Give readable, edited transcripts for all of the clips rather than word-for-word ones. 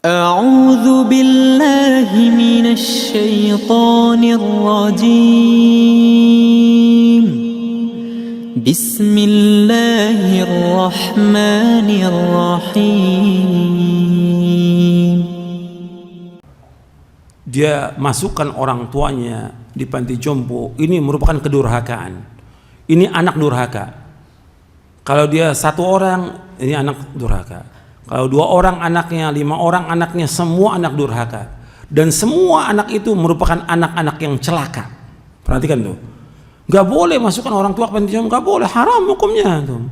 أعوذ بالله من الشيطان الرجيم بسم الله الرحمن الرحيم. Dia masukkan orang tuanya di panti jompo, ini merupakan kedurhakaan. Ini anak durhaka. Kalau dia satu orang, ini anak durhaka. Kalau 2 orang anaknya, 5 orang anaknya, semua anak durhaka. Dan semua anak itu merupakan anak-anak yang celaka. Perhatikan tuh. Gak boleh masukkan orang tua ke panti jompo, gak boleh, haram hukumnya antum.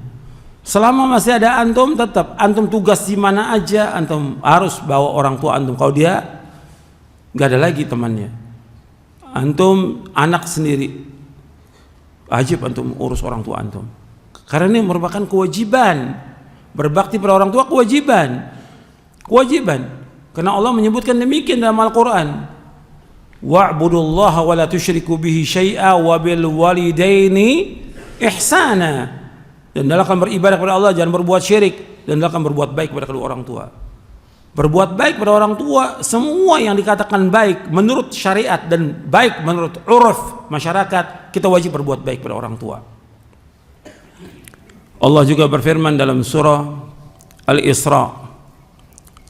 Selama masih ada antum, tetap antum tugas di mana aja, antum harus bawa orang tua antum. Kalau dia gak ada lagi temannya, antum anak sendiri, wajib antum urus orang tua antum. Karena ini merupakan kewajiban. Berbakti pada orang tua kewajiban. Karena Allah menyebutkan demikian dalam Al-Quran. Wa'budullaha wa la tusyriku bihi syai'a wa bil walidaini ihsana. Dan dalam beribadah kepada Allah jangan berbuat syirik, dan dalam berbuat baik kepada kedua orang tua. Berbuat baik pada orang tua, semua yang dikatakan baik menurut syariat dan baik menurut uruf masyarakat, kita wajib berbuat baik pada orang tua. Allah juga berfirman dalam surah Al-Isra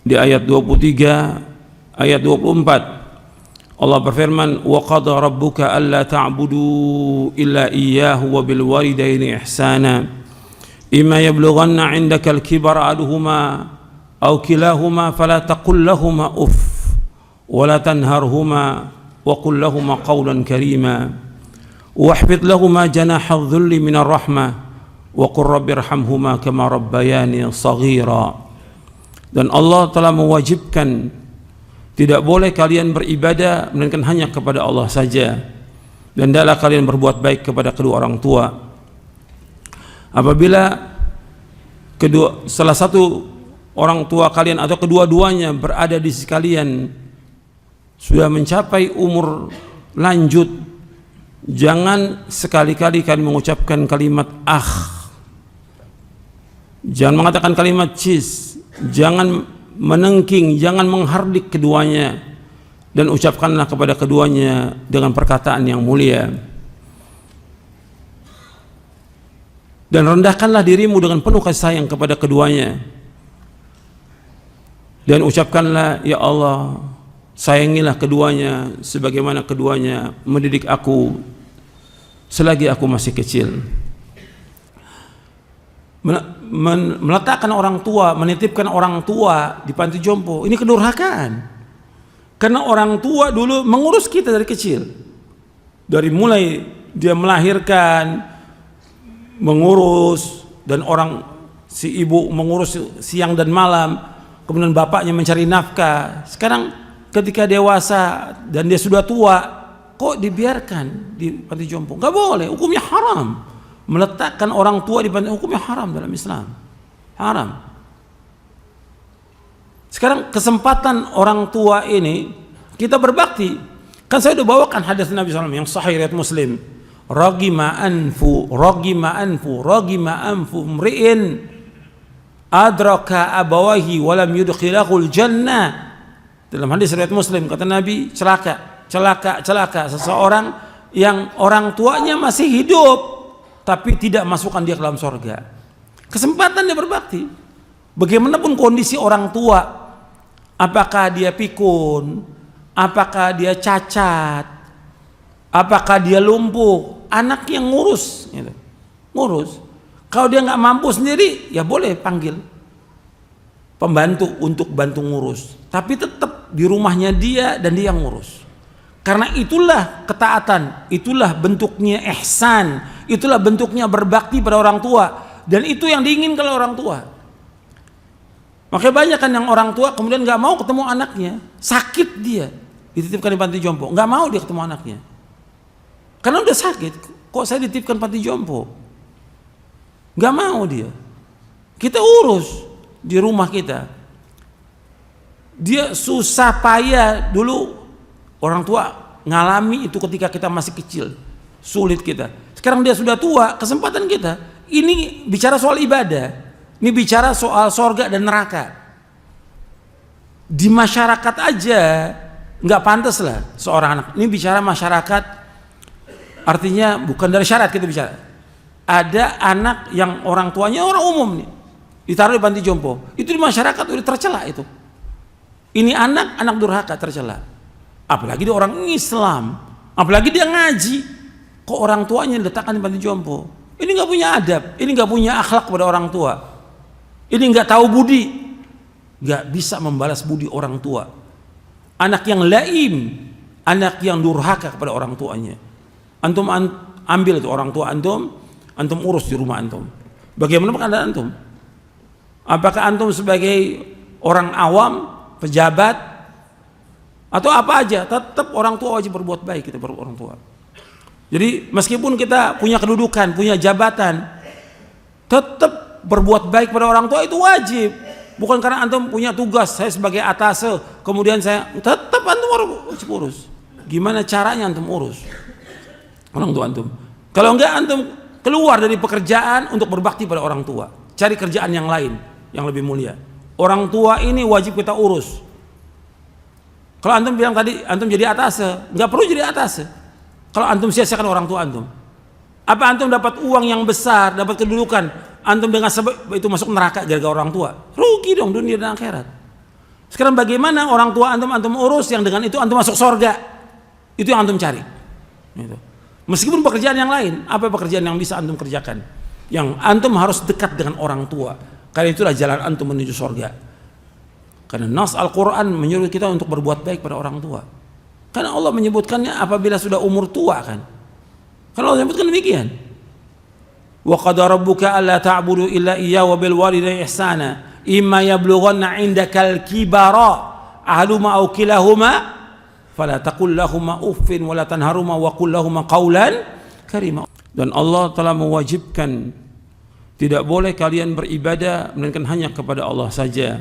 di ayat 23 ayat 24. Allah berfirman, wa qada rabbuka alla ta'budu illa iyyahu wa bil walidaini ihsana imma yablughanna 'indaka al-kibara ahaduhuma aw kilahuma fala taqul lahumā uff wa la tanharhumā wa qul lahumā qawlan karīmā wahfidh lahumā janāha adh-dhulli minar rahmah wa qur rabbirhamhuma kama rabbayani shaghira. Dan Allah telah mewajibkan tidak boleh kalian beribadah melainkan hanya kepada Allah saja, dan hendaklah kalian berbuat baik kepada kedua orang tua. Apabila salah satu orang tua kalian atau kedua-duanya berada di sisi kalian sudah mencapai umur lanjut, jangan sekali-kali kalian mengucapkan kalimat jangan mengatakan kalimat cis, jangan menengking, jangan menghardik keduanya, dan ucapkanlah kepada keduanya dengan perkataan yang mulia. Dan rendahkanlah dirimu dengan penuh kasih sayang kepada keduanya, dan ucapkanlah, ya Allah, sayangilah keduanya sebagaimana keduanya mendidik aku selagi aku masih kecil. Meletakkan orang tua, menitipkan orang tua di panti jompo, ini kedurhakaan. Karena orang tua dulu mengurus kita dari kecil, dari mulai dia melahirkan, mengurus, dan si ibu mengurus siang dan malam, kemudian bapaknya mencari nafkah. Sekarang ketika dewasa dan dia sudah tua, kok dibiarkan di panti jompo? Gak boleh, hukumnya haram. Meletakkan orang tua di panti, hukumnya haram dalam Islam, haram. Sekarang kesempatan orang tua ini kita berbakti. Kan saya sudah bawakan hadis Nabi SAW yang sahih riwayat Muslim. Ragima anfu mri'in adraka abawahi walam yudkhilahul jannah. Dalam hadis riwayat Muslim kata Nabi, celaka seseorang yang orang tuanya masih hidup tapi tidak masukkan dia ke dalam surga. Kesempatan dia berbakti. Bagaimanapun kondisi orang tua, apakah dia pikun, apakah dia cacat, apakah dia lumpuh, anak yang ngurus gitu. Ngurus. Kalau dia nggak mampu sendiri, ya boleh panggil pembantu untuk bantu ngurus, tapi tetap di rumahnya dia dan dia yang ngurus. Karena itulah ketaatan, itulah bentuknya ihsan, itulah bentuknya berbakti pada orang tua, dan itu yang diinginkan oleh orang tua. Makanya banyak kan yang orang tua kemudian nggak mau ketemu anaknya, sakit dia, dititipkan di panti jompo, nggak mau dia ketemu anaknya, karena udah sakit. Kok saya dititipkan panti jompo? Nggak mau dia. Kita urus di rumah kita. Dia susah payah dulu. Orang tua ngalami itu ketika kita masih kecil, sulit kita. Sekarang dia sudah tua, kesempatan kita. Ini bicara soal ibadah, ini bicara soal sorga dan neraka. Di masyarakat aja nggak pantas lah seorang anak. Ini bicara masyarakat, artinya bukan dari syariat kita bicara. Ada anak yang orang tuanya orang umum nih, ditaruh di panti jompo. Itu di masyarakat udah tercela itu. Ini anak durhaka tercela. Apalagi dia orang Islam, apalagi dia ngaji, kok orang tuanya letakkan di panti jompo. Ini nggak punya adab, ini nggak punya akhlak pada orang tua. Ini nggak tahu budi, nggak bisa membalas budi orang tua. Anak yang laim, anak yang durhaka kepada orang tuanya. Antum ambil itu orang tua antum urus di rumah antum. Bagaimana keadaan antum? Apakah antum sebagai orang awam, pejabat, atau apa aja, tetap orang tua wajib berbuat baik kita orang tua. Jadi meskipun kita punya kedudukan, punya jabatan, tetap berbuat baik pada orang tua itu wajib. Bukan karena antum punya tugas, saya sebagai atase, kemudian saya tetap antum wajib urus. Gimana caranya antum urus orang tua antum? Kalau enggak antum keluar dari pekerjaan untuk berbakti pada orang tua, cari kerjaan yang lain yang lebih mulia. Orang tua ini wajib kita urus. Kalau antum bilang tadi antum jadi atase, nggak perlu jadi atase. Kalau antum sia-siakan orang tua antum, apa antum dapat uang yang besar, dapat kedudukan, antum dengan sebab itu masuk neraka gara-gara orang tua? Rugi dong dunia dan akhirat. Sekarang bagaimana orang tua antum urus yang dengan itu antum masuk surga? Itu yang antum cari. Gitu. Meskipun pekerjaan yang lain, apa pekerjaan yang bisa antum kerjakan? Yang antum harus dekat dengan orang tua. Karena itulah jalan antum menuju surga. Karena nas Al-Quran menyuruh kita untuk berbuat baik pada orang tua. Karena Allah menyebutkannya apabila sudah umur tua kan. Karena Allah menyebutkan demikian. Wa qada rabbuka alla ta'budu illa iyyahu wa bil walidayni ihsana imma yablughanna 'indakal kibara ahaduhuma aw kilahuma fala taqul lahumā uffin wa la tanharhumā wa qul lahumā qawlan karīmā. Dan Allah telah mewajibkan tidak boleh kalian beribadah melainkan hanya kepada Allah saja,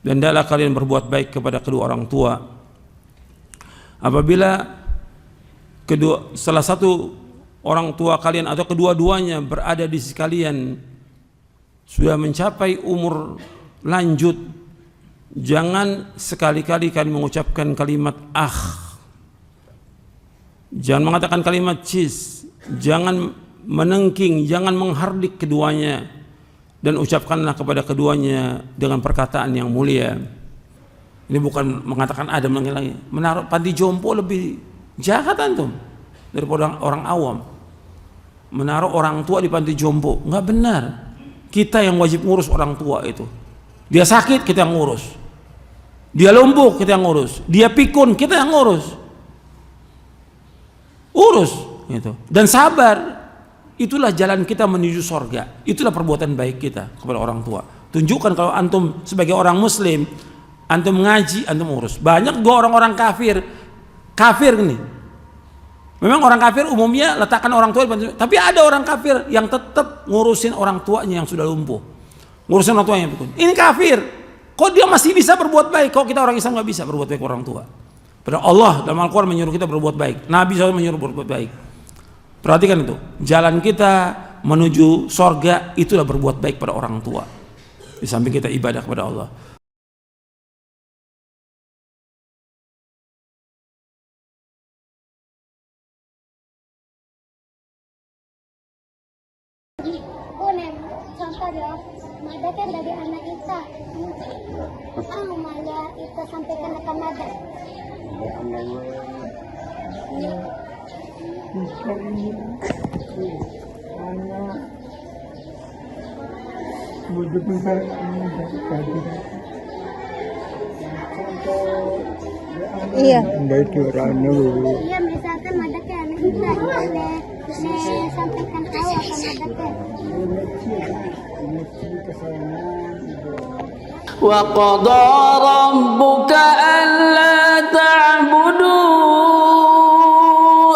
dan hendaklah kalian berbuat baik kepada kedua orang tua. Apabila salah satu orang tua kalian atau kedua-duanya berada di sisi kalian sudah mencapai umur lanjut, jangan sekali-kali kalian mengucapkan kalimat jangan mengatakan kalimat cis, jangan menengking, jangan menghardik keduanya, dan ucapkanlah kepada keduanya dengan perkataan yang mulia. Ini bukan mengatakan ada lagi. Menaruh panti jompo lebih jahat antum daripada orang awam. Menaruh orang tua di panti jompo nggak benar. Kita yang wajib ngurus orang tua itu. Dia sakit kita yang ngurus. Dia lumpuh kita yang ngurus. Dia pikun kita yang ngurus. Urus gitu. Dan sabar. Itulah jalan kita menuju surga. Itulah perbuatan baik kita kepada orang tua. Tunjukkan kalau antum sebagai orang muslim, antum ngaji, antum urus. Banyak gua orang-orang kafir nih. Memang orang kafir umumnya letakkan orang tua, tapi ada orang kafir yang tetap ngurusin orang tuanya yang sudah lumpuh. Ngurusin orang tuanya yang pikun. Ini kafir. Kok dia masih bisa berbuat baik? Kok kita orang Islam nggak bisa berbuat baik orang tua? Padahal Allah dalam Al-Quran menyuruh kita berbuat baik. Nabi SAW menyuruh berbuat baik. Perhatikan itu, jalan kita menuju sorga itulah berbuat baik pada orang tua. Di samping kita ibadah kepada Allah. Contoh ya, mada kan dari anak kita. Malah kita sampaikan ke mada. Iya. Iya, misalkan ada ke anak kita, sampaikan tahu akan ada ke. Wa qada rabbuka alla ta'budu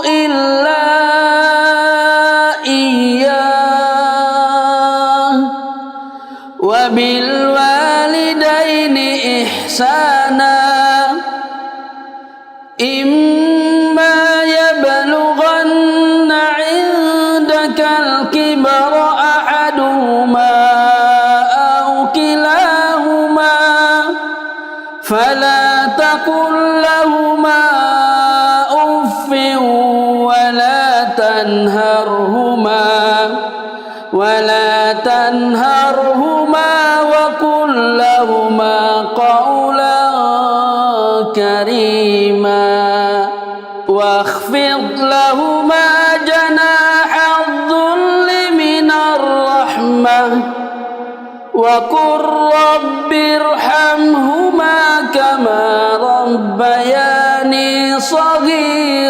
illa iyyah wa bil walidaini ihsana imma yablughanna 'indakal kibara ahaduhuma فلا تقل لهما أف ولا تنهرهما وقل لهما قولا كريما واخفض لهما جناح الذل من الرحمة وقل رب ارحمهما كما ربياني صغيرا